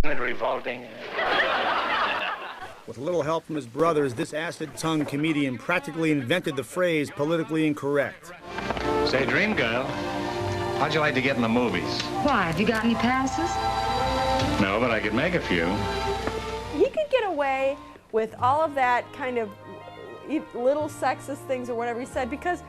Revolting. With a little help from his brothers, this acid-tongued comedian practically invented the phrase politically incorrect. Say, Dream Girl, how'd you like to get in the movies? Why, have you got any passes? No, but I could make a few. He could get away with all of that kind of little sexist things or whatever he said because,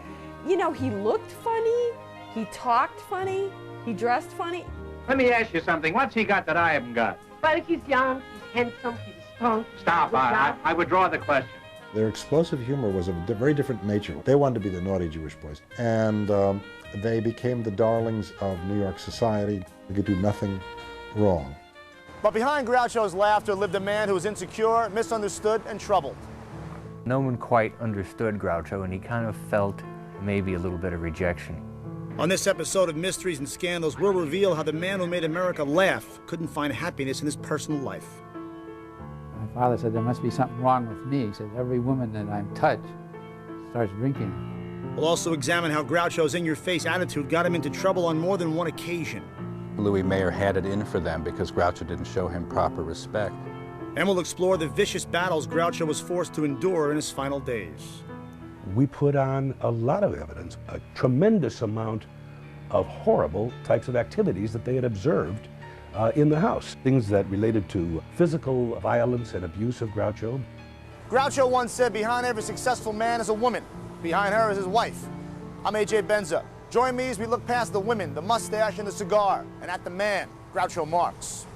you know, he looked funny, he talked funny, he dressed funny. Let me ask you something. What's he got that I haven't got? Well, he's young, he's handsome, he's strong. Stop. I withdraw the question. Their explosive humor was of a very different nature. They wanted to be the naughty Jewish boys. And they became the darlings of New York society. They could do nothing wrong. But behind Groucho's laughter lived a man who was insecure, misunderstood, and troubled. No one quite understood Groucho, and he kind of felt maybe a little bit of rejection. On this episode of Mysteries and Scandals, we'll reveal how the man who made America laugh couldn't find happiness in his personal life. My father said there must be something wrong with me. He said every woman that I'm touched starts drinking. We'll also examine how Groucho's in-your-face attitude got him into trouble on more than one occasion. Louis Mayer had it in for them because Groucho didn't show him proper respect. And we'll explore the vicious battles Groucho was forced to endure in his final days. We put on a lot of evidence, a tremendous amount of horrible types of activities that they had observed in the house. Things that related to physical violence and abuse of Groucho. Groucho once said, behind every successful man is a woman. Behind her is his wife. I'm A.J. Benza. Join me as we look past the women, the mustache, and the cigar, and at the man, Groucho Marx.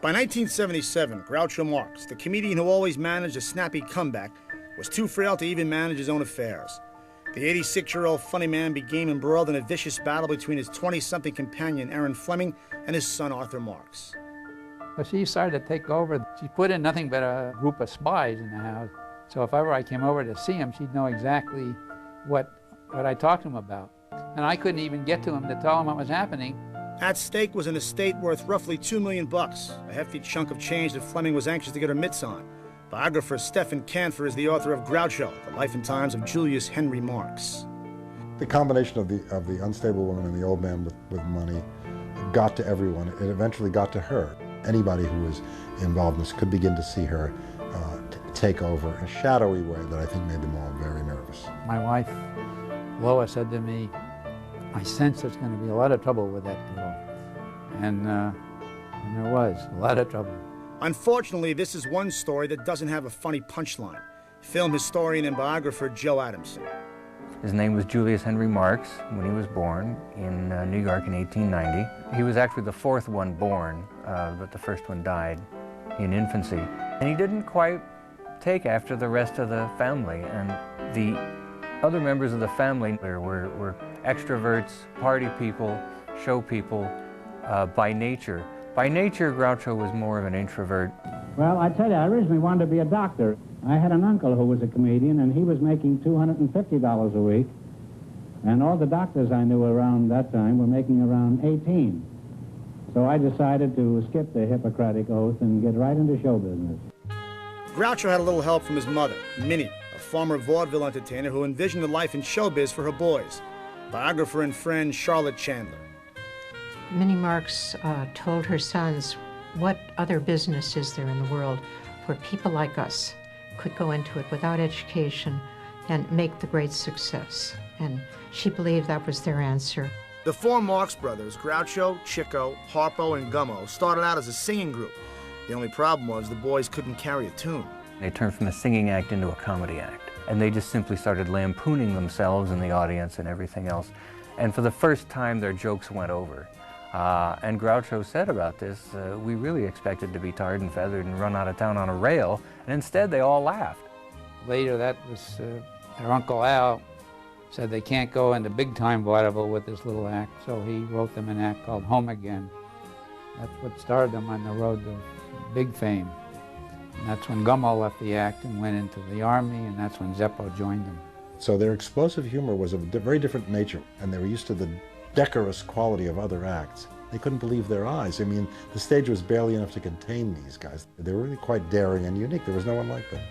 By 1977, Groucho Marx, the comedian who always managed a snappy comeback, was too frail to even manage his own affairs. The 86-year-old funny man became embroiled in a vicious battle between his 20-something companion, Aaron Fleming, and his son, Arthur Marx. Well, she started to take over. She put in nothing but a group of spies in the house. So if ever I came over to see him, she'd know exactly what I talked to him about. And I couldn't even get to him to tell him what was happening. At stake was an estate worth roughly $2 million, a hefty chunk of change that Fleming was anxious to get her mitts on. Biographer Stephen Canfor is the author of Groucho, The Life and Times of Julius Henry Marx. The combination of the unstable woman and the old man with money got to everyone. It eventually got to her. Anybody who was involved in this could begin to see her take over in a shadowy way that I think made them all very nervous. My wife, Lois, said to me, I sense there's going to be a lot of trouble with that girl. And there was a lot of trouble. Unfortunately, this is one story that doesn't have a funny punchline. Film historian and biographer Joe Adamson. His name was Julius Henry Marx when he was born in New York in 1890. He was actually the fourth one born, but the first one died in infancy. And he didn't quite take after the rest of the family. And the other members of the family were extroverts, party people, show people by nature. By nature, Groucho was more of an introvert. Well, I tell you, I originally wanted to be a doctor. I had an uncle who was a comedian, and he was making $250 a week. And all the doctors I knew around that time were making around 18. So I decided to skip the Hippocratic Oath and get right into show business. Groucho had a little help from his mother, Minnie, a former vaudeville entertainer who envisioned a life in showbiz for her boys. Biographer and friend Charlotte Chandler. Minnie Marx told her sons, what other business is there in the world where people like us could go into it without education and make the great success? And she believed that was their answer. The four Marx brothers, Groucho, Chico, Harpo, and Gummo, started out as a singing group. The only problem was the boys couldn't carry a tune. They turned from a singing act into a comedy act. And they just simply started lampooning themselves and the audience and everything else. And for the first time, their jokes went over. And Groucho said about this, we really expected to be tarred and feathered and run out of town on a rail, and instead they all laughed. Later, that was their Uncle Al said they can't go into big-time vaudeville with this little act, so he wrote them an act called Home Again. That's what started them on the road to big fame. And that's when Gummo left the act and went into the Army, and that's when Zeppo joined them. So their explosive humor was of a very different nature, and they were used to the decorous quality of other acts. They couldn't believe their eyes. I mean, the stage was barely enough to contain these guys. They were really quite daring and unique. There was no one like them.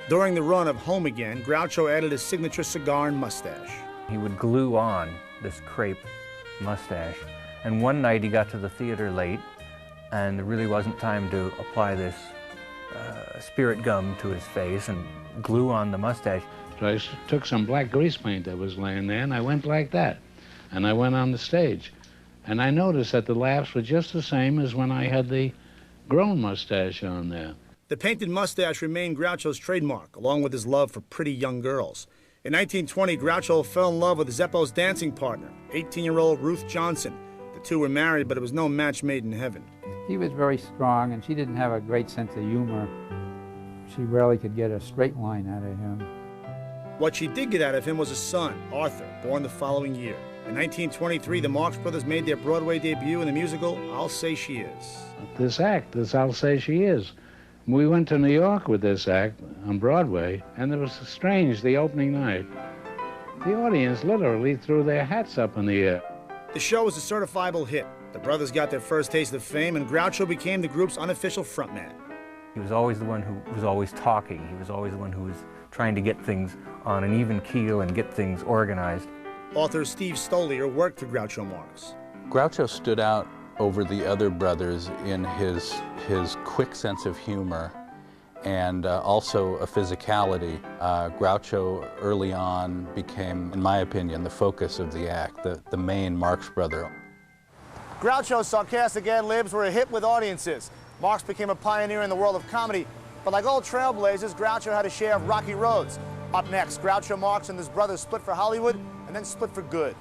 During the run of Home Again, Groucho added his signature cigar and mustache. He would glue on this crepe mustache. And one night he got to the theater late, and there really wasn't time to apply this spirit gum to his face and glue on the mustache. So I took some black grease paint that was laying there, and I went like that. And I went on the stage. And I noticed that the laughs were just the same as when I had the grown mustache on there. The painted mustache remained Groucho's trademark, along with his love for pretty young girls. In 1920, Groucho fell in love with Zeppo's dancing partner, 18-year-old Ruth Johnson. The two were married, but it was no match made in heaven. He was very strong, and she didn't have a great sense of humor. She rarely could get a straight line out of him. What she did get out of him was a son, Arthur, born the following year. In 1923, the Marx Brothers made their Broadway debut in the musical I'll Say She Is. This act, this I'll Say She Is. We went to New York with this act on Broadway, and it was strange the opening night. The audience literally threw their hats up in the air. The show was a certifiable hit. The brothers got their first taste of fame, and Groucho became the group's unofficial frontman. He was always the one who was always talking. He was always the one who was trying to get things on an even keel and get things organized. Author Steve Stoliar worked for Groucho Marx. Groucho stood out over the other brothers in his quick sense of humor and also a physicality. Groucho early on became, in my opinion, the focus of the act, the main Marx Brother. Groucho's sarcastic ad-libs were a hit with audiences. Marx became a pioneer in the world of comedy, but like all trailblazers, Groucho had a share of rocky roads. Up next, Groucho Marx and his brothers split for Hollywood and then split for good.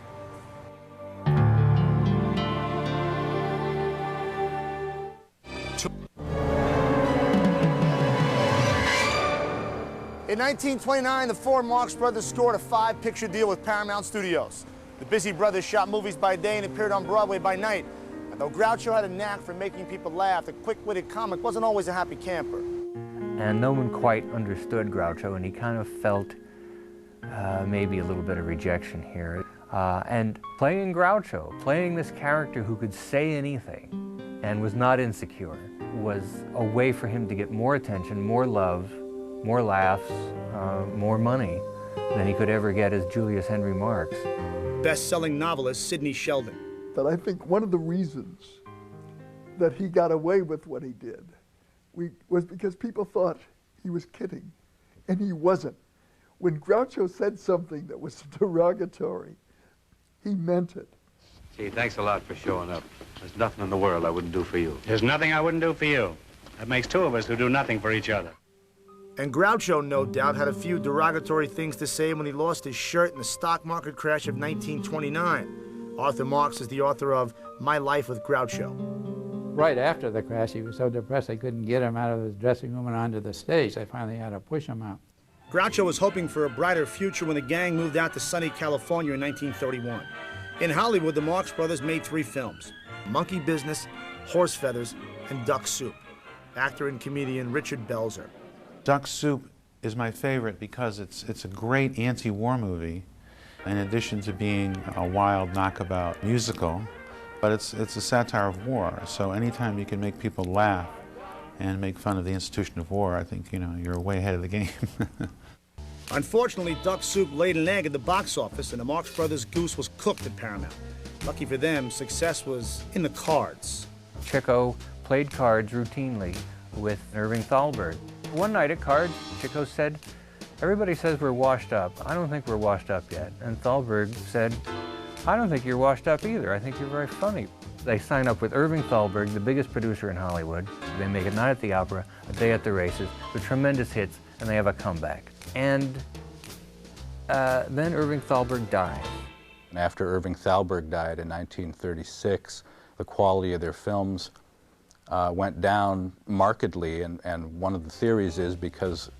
In 1929, the four Marx Brothers scored a 5-picture deal with Paramount Studios. The busy brothers shot movies by day and appeared on Broadway by night. And though Groucho had a knack for making people laugh, the quick-witted comic wasn't always a happy camper. And no one quite understood Groucho, and he kind of felt maybe a little bit of rejection here. And playing Groucho, playing this character who could say anything and was not insecure, was a way for him to get more attention, more love, more laughs, more money than he could ever get as Julius Henry Marx. Best-selling novelist Sidney Sheldon. But I think one of the reasons that he got away with what he did was because people thought he was kidding, and he wasn't. When Groucho said something that was derogatory, he meant it. Gee, thanks a lot for showing up. There's nothing in the world I wouldn't do for you. There's nothing I wouldn't do for you. That makes two of us who do nothing for each other. And Groucho, no doubt, had a few derogatory things to say when he lost his shirt in the stock market crash of 1929. Arthur Marx is the author of My Life with Groucho. Right after the crash, he was so depressed they couldn't get him out of his dressing room and onto the stage. They finally had to push him out. Groucho was hoping for a brighter future when the gang moved out to sunny California in 1931. In Hollywood, the Marx Brothers made 3 films: Monkey Business, Horse Feathers, and Duck Soup. Actor and comedian Richard Belzer. Duck Soup is my favorite because it's a great anti-war movie, in addition to being a wild knockabout musical. But it's a satire of war, so anytime you can make people laugh and make fun of the institution of war, I think, you know, you're way ahead of the game. Unfortunately, Duck Soup laid an egg at the box office, and the Marx Brothers' goose was cooked at Paramount. Lucky for them, success was in the cards. Chico played cards routinely with Irving Thalberg. One night at cards, Chico said, "Everybody says we're washed up. I don't think we're washed up yet." And Thalberg said, "I don't think you're washed up either. I think you're very funny." They sign up with Irving Thalberg, the biggest producer in Hollywood. They make A Night at the Opera, A Day at the Races, with tremendous hits, and they have a comeback. And then Irving Thalberg dies. After Irving Thalberg died in 1936, the quality of their films went down markedly, and one of the theories is because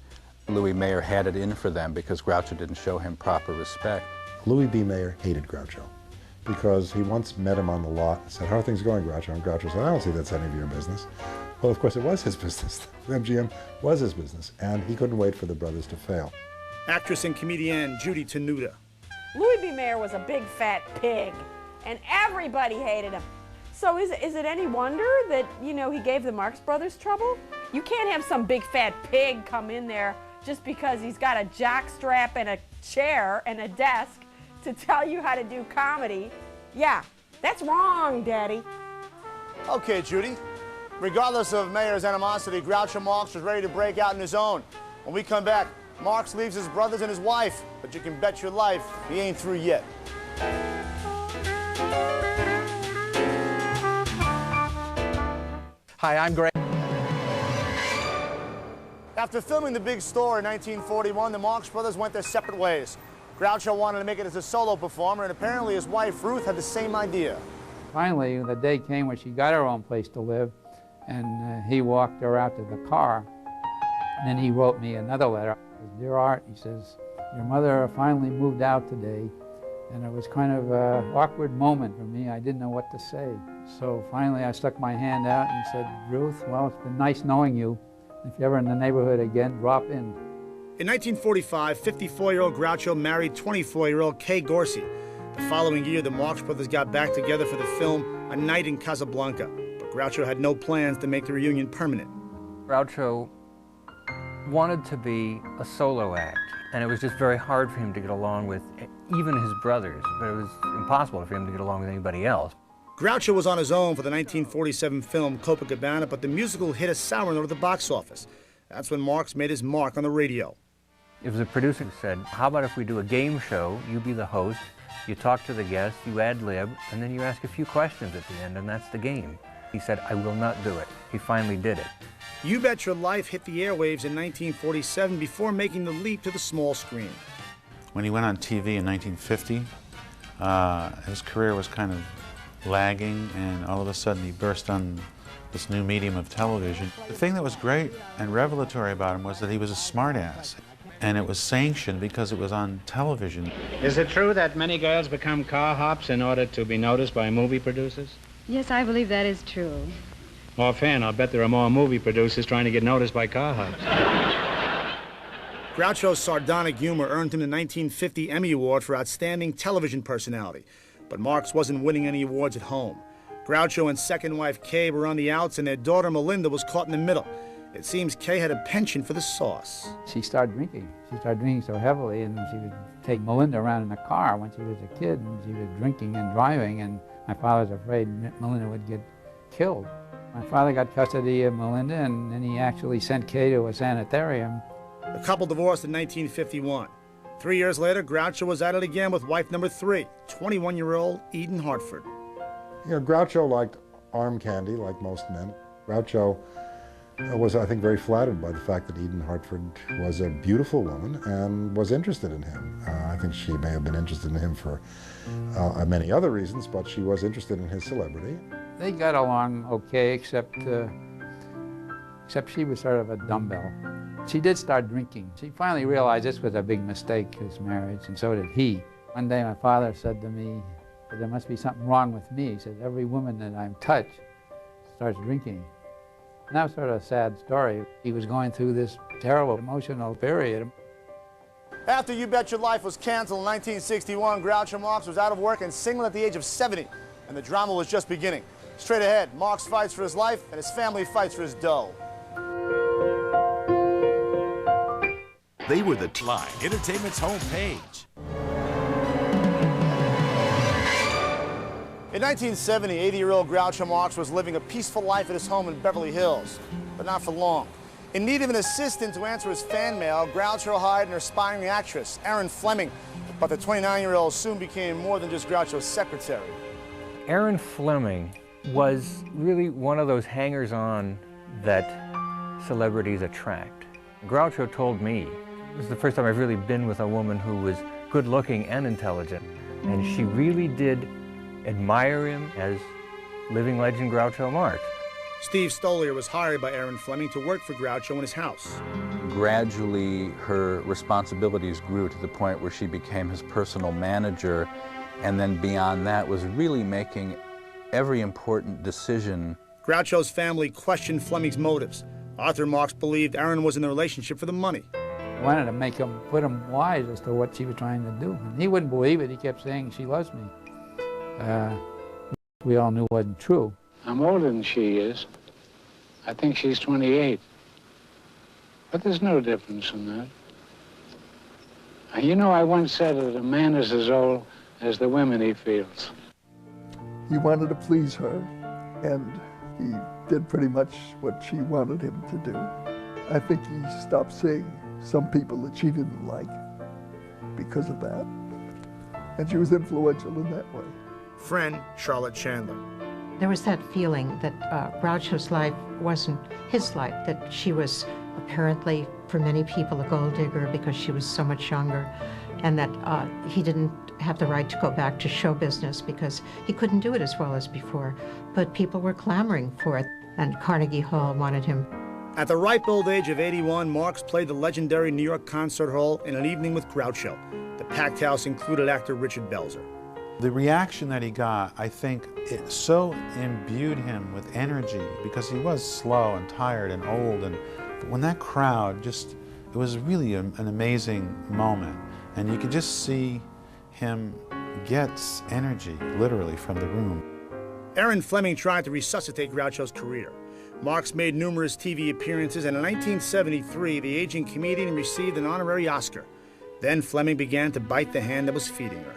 Louis Mayer had it in for them because Groucho didn't show him proper respect. Louis B. Mayer hated Groucho because he once met him on the lot and said, "How are things going, Groucho?" And Groucho said, "I don't see that's any of your business." Well, of course, it was his business. MGM was his business, and he couldn't wait for the brothers to fail. actress and comedian Judy Tenuta. Louis B. Mayer was a big fat pig, and everybody hated him. So is it any wonder that, you know, he gave the Marx Brothers trouble? You can't have some big fat pig come in there just because he's got a jock strap and a chair and a desk to tell you how to do comedy. Yeah, that's wrong, Daddy. Okay, Judy. Regardless of Mayer's animosity, Groucho Marx was ready to break out in his own. When we come back, Marx leaves his brothers and his wife, but you can bet your life he ain't through yet. Hi, I'm Greg. After filming The Big Store in 1941, the Marx Brothers went their separate ways. Groucho wanted to make it as a solo performer, and apparently his wife, Ruth, had the same idea. Finally, the day came when she got her own place to live, and he walked her out to the car. And then he wrote me another letter. He says, "Dear Art," he says, "your mother finally moved out today." And it was kind of an awkward moment for me. I didn't know what to say. So finally I stuck my hand out and said, "Ruth, well, it's been nice knowing you. If you're ever in the neighborhood again, drop in." In 1945, 54-year-old Groucho married 24-year-old Kay Gorsey. The following year, the Marx Brothers got back together for the film A Night in Casablanca, but Groucho had no plans to make the reunion permanent. Groucho wanted to be a solo act, and it was just very hard for him to get along with even his brothers, but it was impossible for him to get along with anybody else. Groucho was on his own for the 1947 film Copacabana, but the musical hit a sour note at the box office. That's when Marx made his mark on the radio. It was the producer who said, "How about if we do a game show, you be the host, you talk to the guests, you ad-lib, and then you ask a few questions at the end, and that's the game." He said, "I will not do it." He finally did it. You Bet Your Life hit the airwaves in 1947 before making the leap to the small screen. When he went on TV in 1950, his career was kind of lagging, and all of a sudden he burst on this new medium of television. The thing that was great and revelatory about him was that he was a smartass, and it was sanctioned because it was on television. Is it true that many girls become car hops in order to be noticed by movie producers? Yes, I believe that is true. Offhand, I'll bet there are more movie producers trying to get noticed by car hops. Groucho's sardonic humor earned him the 1950 Emmy Award for Outstanding Television Personality, but Marx wasn't winning any awards at home. Groucho and second wife Kay were on the outs, and their daughter Melinda was caught in the middle. It seems Kay had a penchant for the sauce. She started drinking. She started drinking so heavily, and she would take Melinda around in the car when she was a kid, and she was drinking and driving, and my father was afraid Melinda would get killed. My father got custody of Melinda, and then he actually sent Kay to a sanitarium. The couple divorced in 1951. 3 years later, Groucho was at it again with wife number 3, 21-year-old Eden Hartford. You know, Groucho liked arm candy, like most men. Groucho was, I think, very flattered by the fact that Eden Hartford was a beautiful woman and was interested in him. I think she may have been interested in him for many other reasons, but she was interested in his celebrity. They got along okay, except she was sort of a dumbbell. She did start drinking. She finally realized this was a big mistake, this marriage, and so did he. One day my father said to me, there must be something wrong with me. He said, every woman that I'm touched starts drinking. And that was sort of a sad story. He was going through this terrible emotional period. After You Bet Your Life was canceled in 1961, Groucho Marx was out of work and single at the age of 70, and the drama was just beginning. Straight ahead, Marx fights for his life, and his family fights for his dough. They were the Line Entertainment's homepage. In 1970, 80-year-old Groucho Marx was living a peaceful life at his home in Beverly Hills, but not for long. In need of an assistant to answer his fan mail, Groucho hired an aspiring actress, Erin Fleming, but the 29-year-old soon became more than just Groucho's secretary. Erin Fleming was really one of those hangers-on that celebrities attract. Groucho told me, it was the first time I've really been with a woman who was good-looking and intelligent, and she really did admire him as living legend Groucho Marx. Steve Stoliar was hired by Erin Fleming to work for Groucho in his house. Gradually, her responsibilities grew to the point where she became his personal manager, and then beyond that was really making every important decision. Groucho's family questioned Fleming's motives. Arthur Marx believed Erin was in the relationship for the money. I wanted to make him, put him wise as to what she was trying to do. And he wouldn't believe it. He kept saying she loves me. We all knew it wasn't true. I'm older than she is. I think she's 28. But there's no difference in that. You know, I once said that a man is as old as the women he feels. He wanted to please her, and he did pretty much what she wanted him to do. I think he stopped seeing some people that she didn't like because of that. And she was influential in that way. Friend Charlotte Chandler. There was that feeling that Groucho's life wasn't his life, that she was apparently, for many people, a gold digger because she was so much younger, and that he didn't have the right to go back to show business because he couldn't do it as well as before. But people were clamoring for it, and Carnegie Hall wanted him. At the ripe old age of 81, Marx played the legendary New York Concert Hall in An Evening with Groucho. The packed house included actor Richard Belzer. The reaction that he got, I think, it so imbued him with energy because he was slow and tired and old. But when that crowd just, it was really an amazing moment. And you could just see him get energy, literally, from the room. Aaron Fleming tried to resuscitate Groucho's career. Marx made numerous TV appearances, and in 1973, the aging comedian received an honorary Oscar. Then Fleming began to bite the hand that was feeding her.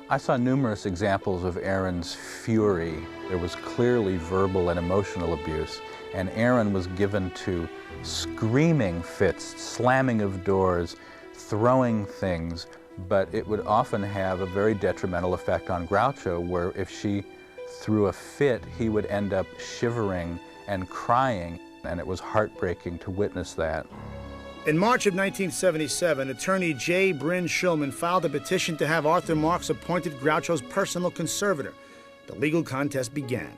I saw numerous examples of Aaron's fury. There was clearly verbal and emotional abuse, and Aaron was given to screaming fits, slamming of doors, throwing things, but it would often have a very detrimental effect on Groucho, where if she threw a fit, he would end up shivering and crying, and it was heartbreaking to witness that. In March of 1977, attorney J. Bryn Shulman filed a petition to have Arthur Marx appointed Groucho's personal conservator. The legal contest began.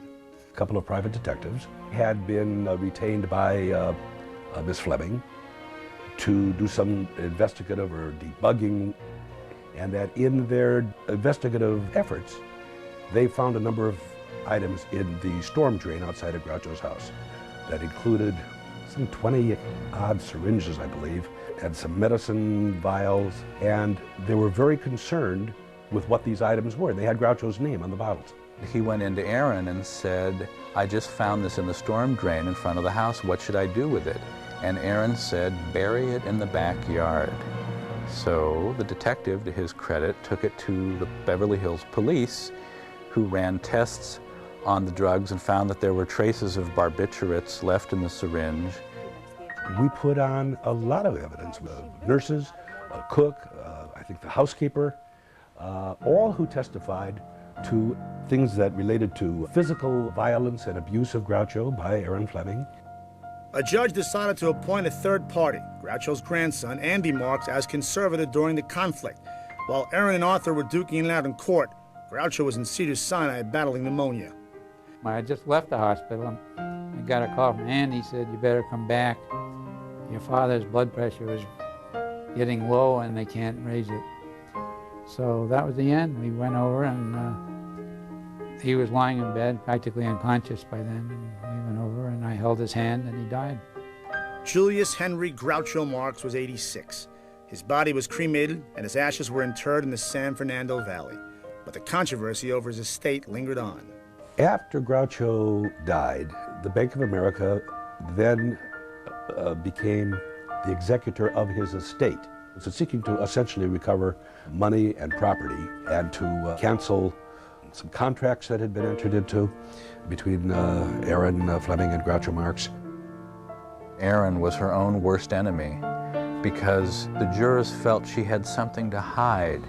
A couple of private detectives had been retained by Miss Fleming to do some investigative or debugging, and that in their investigative efforts, they found a number of items in the storm drain outside of Groucho's house that included some 20-odd syringes, I believe, and some medicine vials, and they were very concerned with what these items were. They had Groucho's name on the bottles. He went into Aaron and said, I just found this in the storm drain in front of the house. What should I do with it? And Aaron said, bury it in the backyard. So the detective, to his credit, took it to the Beverly Hills police, who ran tests on the drugs and found that there were traces of barbiturates left in the syringe. We put on a lot of evidence. Nurses, a cook, I think the housekeeper, all who testified to things that related to physical violence and abuse of Groucho by Aaron Fleming. A judge decided to appoint a third party, Groucho's grandson, Andy Marx, as conservator during the conflict. While Aaron and Arthur were duking it out in court, Groucho was in Cedars-Sinai battling pneumonia. I had just left the hospital, and I got a call from Andy. He said, you better come back. Your father's blood pressure is getting low and they can't raise it. So that was the end. We went over, and he was lying in bed, practically unconscious by then. And we went over, and I held his hand, and he died. Julius Henry Groucho Marx was 86. His body was cremated, and his ashes were interred in the San Fernando Valley. But the controversy over his estate lingered on. After Groucho died, the Bank of America then became the executor of his estate. So seeking to essentially recover money and property and to cancel some contracts that had been entered into between Aaron Fleming and Groucho Marx. Aaron was her own worst enemy because the jurors felt she had something to hide.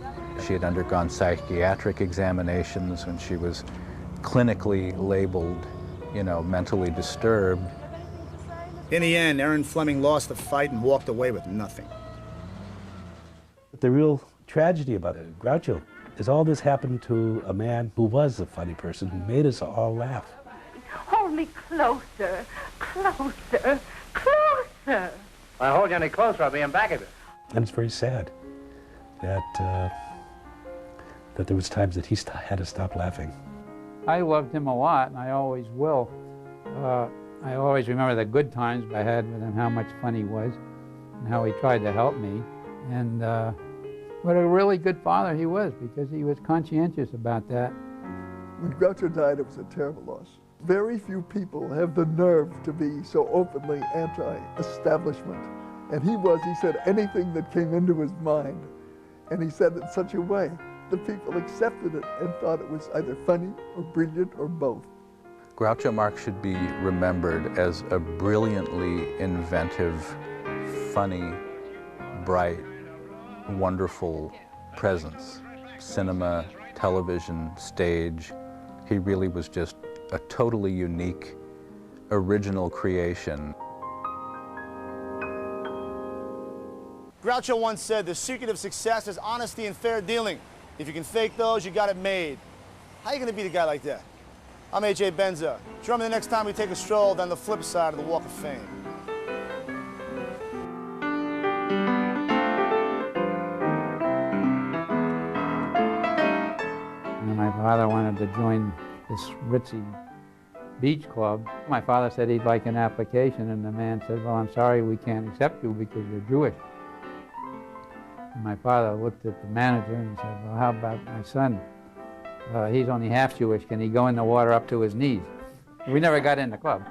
She had undergone psychiatric examinations when she was clinically labeled, mentally disturbed. In the end, Aaron Fleming lost the fight and walked away with nothing. The real tragedy about it, Groucho, is all this happened to a man who was a funny person, who made us all laugh. Hold me closer, closer, closer. If I hold you any closer, I'll be in back of you. And it's very sad that there was times that he had to stop laughing. I loved him a lot, and I always will. I always remember the good times I had with him, how much fun he was. and how he tried to help me. And what a really good father he was, because he was conscientious about that. When Groucho died, it was a terrible loss. Very few people have the nerve to be so openly anti-establishment. And he said anything that came into his mind, and he said it in such a way that people accepted it and thought it was either funny or brilliant or both. Groucho Marx should be remembered as a brilliantly inventive, funny, bright, wonderful presence. Cinema, television, stage. He really was just a totally unique, original creation. Groucho once said, the secret of success is honesty and fair dealing. If you can fake those, you got it made. How are you going to beat a guy like that? I'm A.J. Benza. Join me the next time we take a stroll down the flip side of the Walk of Fame. And my father wanted to join this ritzy beach club. My father said he'd like an application, and the man said, well, I'm sorry, we can't accept you because you're Jewish. And my father looked at the manager and said, well, how about my son? He's only half Jewish. Can he go in the water up to his knees? We never got in the club.